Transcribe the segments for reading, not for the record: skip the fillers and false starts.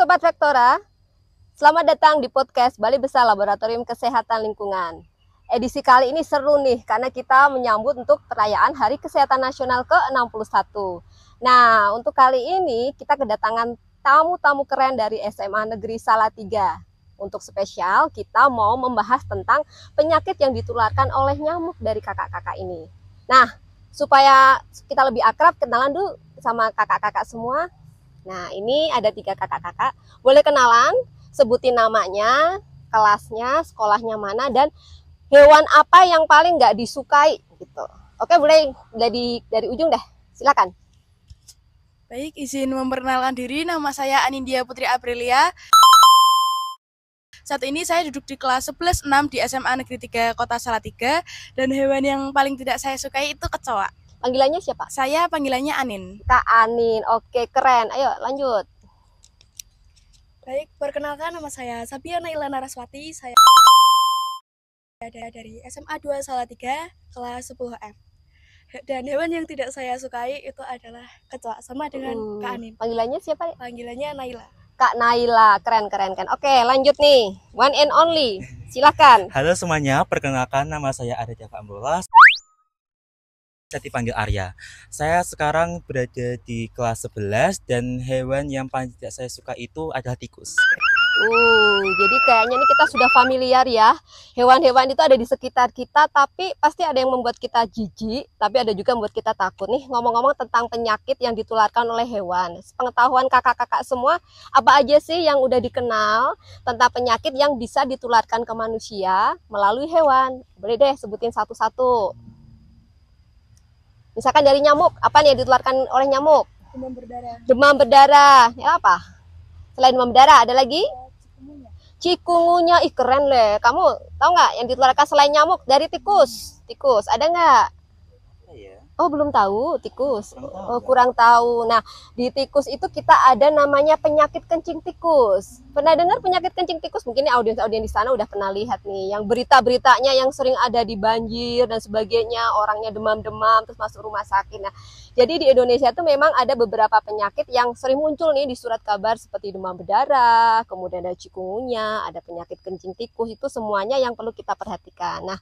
Sobat Vektora, selamat datang di podcast Balai Besar Laboratorium Kesehatan Lingkungan. Edisi kali ini seru nih, karena kita menyambut untuk perayaan Hari Kesehatan Nasional ke-61. Nah, untuk kali ini kita kedatangan tamu-tamu keren dari SMA Negeri Salatiga. Untuk spesial, kita mau membahas tentang penyakit yang ditularkan oleh nyamuk dari kakak-kakak ini. Nah, supaya kita lebih akrab, kenalan dulu sama kakak-kakak semua. Nah, ini ada 3 kakak-kakak. Boleh kenalan, sebutin namanya, kelasnya, sekolahnya mana, dan hewan apa yang paling nggak disukai gitu. Oke, boleh dari ujung deh. Silakan. Baik, izin memperkenalkan diri. Nama saya Anindya Putri Aprilia. Saat ini saya duduk di kelas 11-6 di SMA Negeri 3 Kota Salatiga. Dan hewan yang paling tidak saya sukai itu kecoa. Panggilannya siapa? Saya panggilannya Anin. Kak Anin. Oke, keren. Ayo lanjut. Baik, perkenalkan nama saya Sabiana Ilana Raswati. Saya dari SMA 2 Salatiga, kelas 10F. Dan hewan yang tidak saya sukai itu adalah kecoa, sama dengan Kak Anin. Panggilannya siapa? Panggilannya Naila. Kak Naila. Keren. Oke, lanjut nih. One and only. Silakan. Halo semuanya, perkenalkan nama saya Aditya Ambola. Saya dipanggil Arya. Saya sekarang berada di kelas 11 dan hewan yang paling tidak saya suka itu adalah tikus. Jadi kayaknya ini kita sudah familiar ya. Hewan-hewan itu ada di sekitar kita, tapi pasti ada yang membuat kita jijik, tapi ada juga yang membuat kita takut. Nih, ngomong-ngomong tentang penyakit yang ditularkan oleh hewan. Pengetahuan kakak-kakak semua, apa aja sih yang udah dikenal tentang penyakit yang bisa ditularkan ke manusia melalui hewan? Boleh deh sebutin satu-satu. Misalkan dari nyamuk, apa nih yang ditularkan oleh nyamuk? Demam berdarah. Demam berdarah. Ya apa? Selain demam berdarah, ada lagi? Cikungunya. Ih, keren leh. Kamu tahu nggak yang ditularkan selain nyamuk dari tikus? Tikus, ada nggak? Iya. Oh, belum tahu tikus. Kurang tahu, Oh, kurang tahu. Nah, di tikus itu kita ada namanya penyakit kencing tikus. Pernah dengar penyakit kencing tikus? Mungkin audiens-audiens di sana udah pernah lihat nih, yang berita-beritanya yang sering ada di banjir dan sebagainya, orangnya demam-demam terus masuk rumah sakit. Nah, jadi di Indonesia itu memang ada beberapa penyakit yang sering muncul nih di surat kabar seperti demam berdarah, kemudian ada cikungunya, ada penyakit kencing tikus, itu semuanya yang perlu kita perhatikan. Nah,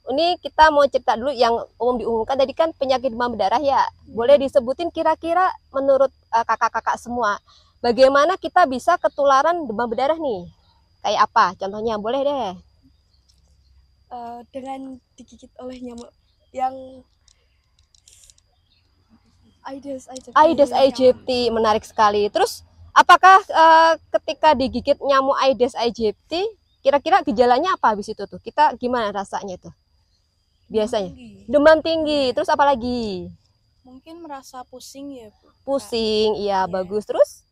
ini kita mau cerita dulu yang diumumkan tadi kan penyakit demam berdarah ya. Boleh disebutin kira-kira menurut kakak-kakak semua, bagaimana kita bisa ketularan demam berdarah nih? Kayak apa? Contohnya boleh deh. Dengan digigit oleh nyamuk yang Aedes aegypti, menarik sekali. Terus apakah ketika digigit nyamuk Aedes aegypti, kira-kira gejalanya apa habis itu tuh? Kita gimana rasanya itu? Biasanya demam tinggi, terus apa lagi? Mungkin merasa pusing ya, Bu. Pusing, iya. Bagus. Terus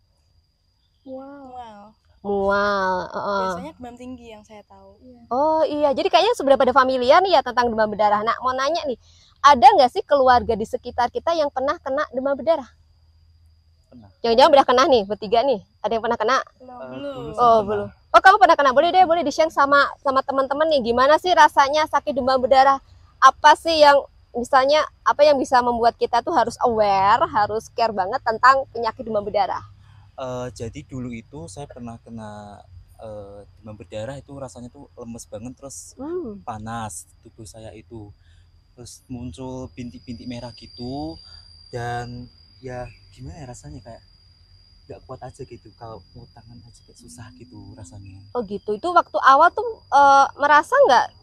Mual. mual. Biasanya demam tinggi yang saya tahu. Oh iya, jadi kayaknya seberapa ada familiar nih ya tentang demam berdarah. Nah, mau nanya nih, ada nggak sih keluarga di sekitar kita yang pernah kena demam berdarah? Pernah. Jangan-jangan udah kena nih, bertiga nih. Ada yang pernah kena? Belum. Oh, belum. Oh, kamu pernah kena? Boleh deh, boleh di-share sama teman-teman nih. Gimana sih rasanya sakit demam berdarah? Apa sih yang misalnya apa yang bisa membuat kita tuh harus aware, harus care banget tentang penyakit demam berdarah? Jadi dulu itu saya pernah kena demam berdarah, itu rasanya tuh lemes banget, terus panas tubuh saya itu. Terus muncul bintik-bintik merah gitu, dan ya gimana ya rasanya, kayak nggak kuat aja gitu, kalau mau tangan aja kayak susah gitu rasanya. Oh gitu. Itu waktu awal tuh merasa nggak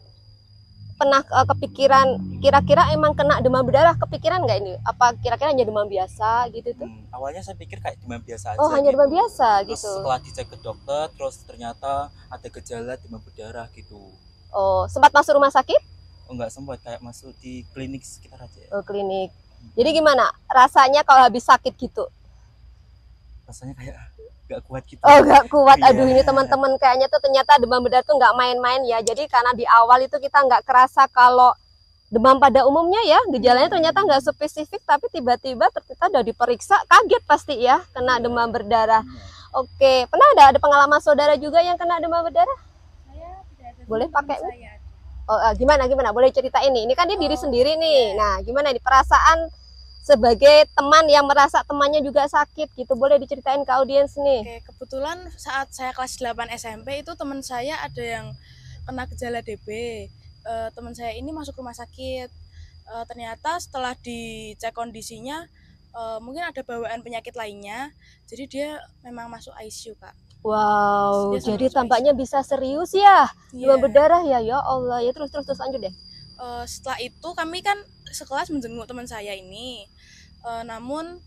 pernah kepikiran kira-kira emang kena demam berdarah, kepikiran nggak ini? Apa kira-kira hanya demam biasa gitu tuh? Awalnya saya pikir kayak demam biasa aja. Oh, hanya demam biasa Terus gitu. setelah dicek ke dokter, terus ternyata ada gejala demam berdarah gitu. Oh, sempat masuk rumah sakit? Oh, nggak sempat, kayak masuk di klinik sekitar aja ya. Oh, klinik. Jadi gimana rasanya kalau habis sakit gitu? Rasanya kayak nggak kuat gitu. Oh, nggak kuat. Aduh, Iya. ini teman-teman kayaknya tuh ternyata demam berdarah tuh nggak main-main ya. Jadi karena di awal itu kita nggak kerasa kalau demam pada umumnya ya, gejalanya ternyata nggak spesifik, tapi tiba-tiba ternyata udah diperiksa, kaget pasti ya kena demam berdarah. Oke, pernah ada pengalaman saudara juga yang kena demam berdarah? Saya tidak ada. Boleh pakai? Saya. Oh, gimana? Boleh cerita ini? Ini kan dia diri sendiri nih. Nah, gimana nih perasaan sebagai teman yang merasa temannya juga sakit gitu, boleh diceritain ke audiens nih. Oke, kebetulan saat saya kelas 8 SMP itu teman saya ada yang kena gejala DB. Teman saya ini masuk rumah sakit. Ternyata setelah dicek kondisinya mungkin ada bawaan penyakit lainnya. Jadi dia memang masuk ICU, Kak. Wow, Dia jadi sampai tampaknya bisa serius ya, demam Iya. berdarah ya, ya Allah. Ya terus lanjut deh. Setelah itu kami kan sekelas menjenguk teman saya ini. Namun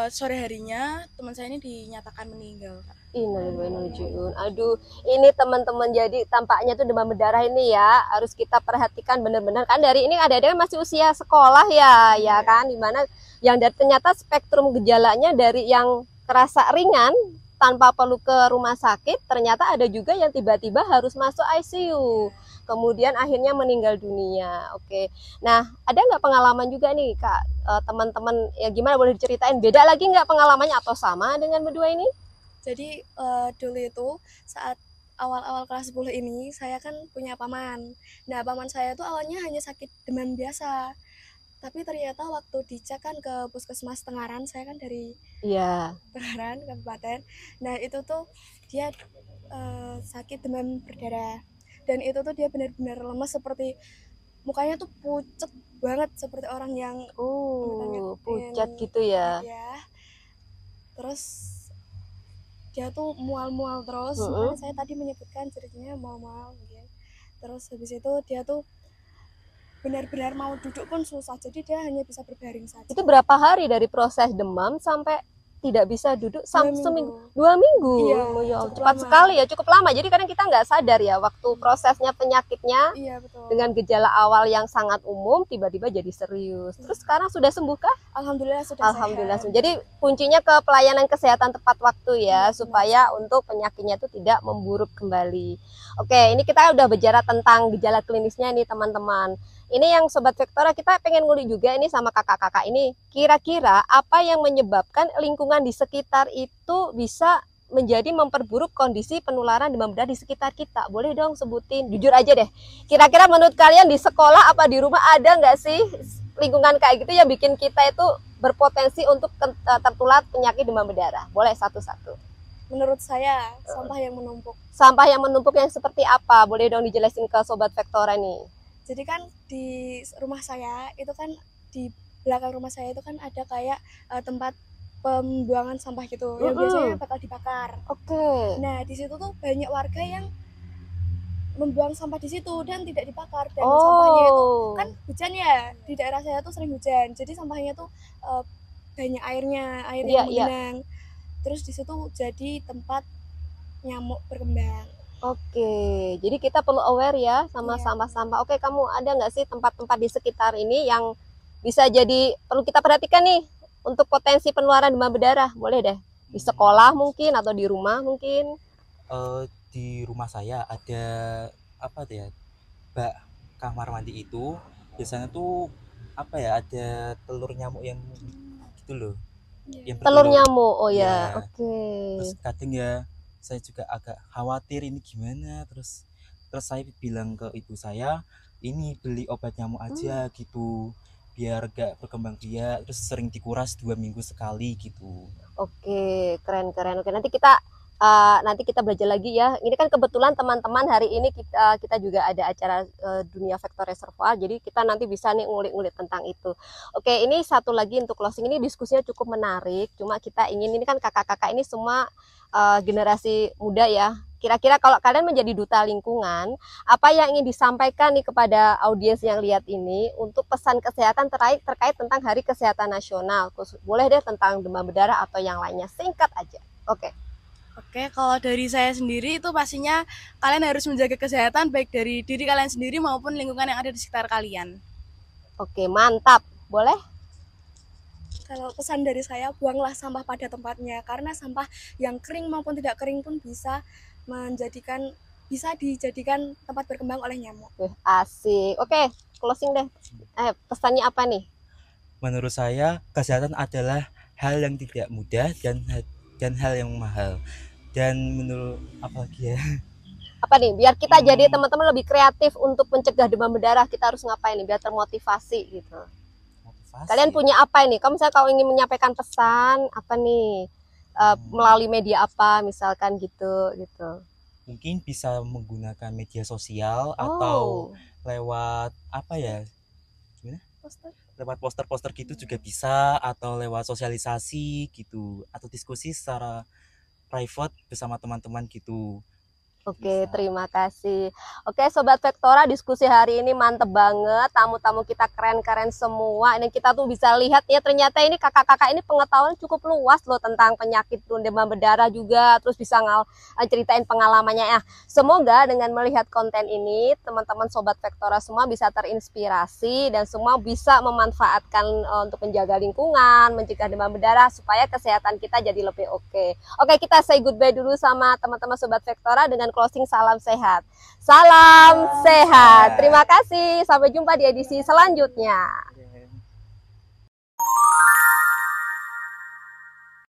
sore harinya teman saya ini dinyatakan meninggal, Kak. Innalillahi wa inna ilaihi raji'un. Aduh, ini teman-teman, jadi tampaknya tuh demam berdarah ini ya harus kita perhatikan benar-benar kan, dari ini ada masih usia sekolah ya, ya kan, dimana yang ternyata spektrum gejalanya dari yang terasa ringan tanpa perlu ke rumah sakit, ternyata ada juga yang tiba-tiba harus masuk ICU, kemudian akhirnya meninggal dunia. Oke, nah ada nggak pengalaman juga nih Kak, teman-teman ya, gimana, boleh diceritain, beda lagi nggak pengalamannya atau sama dengan berdua ini? Jadi dulu itu saat awal-awal kelas 10 ini saya kan punya paman. Nah, paman saya tuh awalnya hanya sakit demam biasa. Tapi ternyata waktu dicek kan ke puskesmas Tengaran, saya kan dari Iya. Tengaran kabupaten. Nah, itu tuh dia sakit demam berdarah. Dan itu tuh dia benar-benar lemas, seperti mukanya tuh pucet banget seperti orang yang Pucat gitu ya. ya. Terus dia tuh mual-mual terus, makanya saya tadi menyebutkan ceritanya mual-mual gitu. Terus habis itu dia tuh benar-benar mau duduk pun susah, jadi dia hanya bisa berbaring saja. Itu berapa hari dari proses demam sampai tidak bisa duduk? Seminggu, 2 minggu. Iya, Oh, ya, cukup cepat lama. sekali ya, cukup lama. Jadi kadang kita nggak sadar ya waktu prosesnya penyakitnya Iya, betul. dengan gejala awal yang sangat umum tiba-tiba jadi serius. Terus sekarang sudah sembuh kah? Alhamdulillah sudah Alhamdulillah. sehat. Jadi kuncinya ke pelayanan kesehatan tepat waktu ya, supaya untuk penyakitnya itu tidak memburuk kembali. Oke, ini kita udah bicara tentang gejala klinisnya nih teman-teman. Ini yang Sobat Vektora, kita pengen ngulik juga ini sama kakak-kakak ini. Kira-kira apa yang menyebabkan lingkungan di sekitar itu bisa menjadi memperburuk kondisi penularan demam berdarah di sekitar kita? Boleh dong sebutin, jujur aja deh. Kira-kira menurut kalian di sekolah apa di rumah ada nggak sih lingkungan kayak gitu yang bikin kita itu berpotensi untuk tertular penyakit demam berdarah? Boleh satu-satu. Menurut saya sampah yang menumpuk. Sampah yang menumpuk yang seperti apa? Boleh dong dijelasin ke Sobat Vektora nih. Jadi kan di rumah saya itu kan, di belakang rumah saya itu kan ada kayak tempat pembuangan sampah gitu, yang biasanya bakal dibakar. Oke. Nah, di situ tuh banyak warga yang membuang sampah di situ dan tidak dibakar, dan sampahnya itu kan hujan ya, di daerah saya tuh sering hujan, jadi sampahnya tuh banyak air yang menggenang. Terus di situ jadi tempat nyamuk berkembang. Oke, jadi kita perlu aware ya sama sampah-sampah. Oke, kamu ada nggak sih tempat-tempat di sekitar ini yang bisa jadi perlu kita perhatikan nih untuk potensi penularan demam berdarah? Boleh deh, di sekolah mungkin atau di rumah mungkin. Di rumah saya ada apa ya, bak kamar mandi itu biasanya tuh apa ya, ada telur nyamuk yang gitu loh, yang Telur bertelur. nyamuk, oh ya, Ya. oke. Terus kadang ya saya juga agak khawatir ini gimana, terus saya bilang ke ibu saya, ini beli obat nyamuk aja gitu biar gak berkembang biak, terus sering dikuras 2 minggu sekali gitu. Oke, keren. Oke, nanti kita belajar lagi ya. Ini kan kebetulan teman-teman hari ini kita juga ada acara Dunia Vektor Reservoir, jadi kita nanti bisa nih ngulik-ngulik tentang itu. Oke, ini satu lagi untuk closing, ini diskusinya cukup menarik. Cuma kita ingin, ini kan kakak-kakak ini semua generasi muda ya. Kira-kira kalau kalian menjadi duta lingkungan, apa yang ingin disampaikan nih kepada audiens yang lihat ini untuk pesan kesehatan terkait tentang Hari Kesehatan Nasional? Boleh deh tentang demam berdarah atau yang lainnya, singkat aja. Oke, kalau dari saya sendiri itu pastinya kalian harus menjaga kesehatan baik dari diri kalian sendiri maupun lingkungan yang ada di sekitar kalian. Oke, mantap. Boleh? Kalau pesan dari saya, buanglah sampah pada tempatnya, karena sampah yang kering maupun tidak kering pun bisa dijadikan tempat berkembang oleh nyamuk. Asik. Oke, closing deh. Pesannya apa nih? Menurut saya kesehatan adalah hal yang tidak mudah dan hal yang mahal. Dan menurut apa lagi ya? Apa nih? Biar kita jadi teman-teman lebih kreatif untuk mencegah demam berdarah, kita harus ngapain nih biar termotivasi gitu? motivasi. Kalian punya apa ini? Kalau misalnya kau ingin menyampaikan pesan apa nih? Melalui media apa misalkan gitu. Mungkin bisa menggunakan media sosial atau lewat apa ya? Gimana? Lewat poster-poster gitu juga bisa, atau lewat sosialisasi gitu, atau diskusi secara private bersama teman-teman gitu. Oke, terima kasih. Oke, Sobat Vektora, diskusi hari ini mantep banget. Tamu-tamu kita keren-keren semua. Ini kita tuh bisa lihat ya, ternyata ini kakak-kakak ini pengetahuan cukup luas loh tentang penyakit demam berdarah juga. Terus bisa ceritain pengalamannya ya. Semoga dengan melihat konten ini, teman-teman Sobat Vektora semua bisa terinspirasi dan semua bisa memanfaatkan untuk menjaga lingkungan, mencegah demam berdarah supaya kesehatan kita jadi lebih oke. Oke, kita say goodbye dulu sama teman-teman Sobat Vektora dengan closing salam sehat. Salam sehat. Terima kasih. Sampai jumpa di edisi selanjutnya.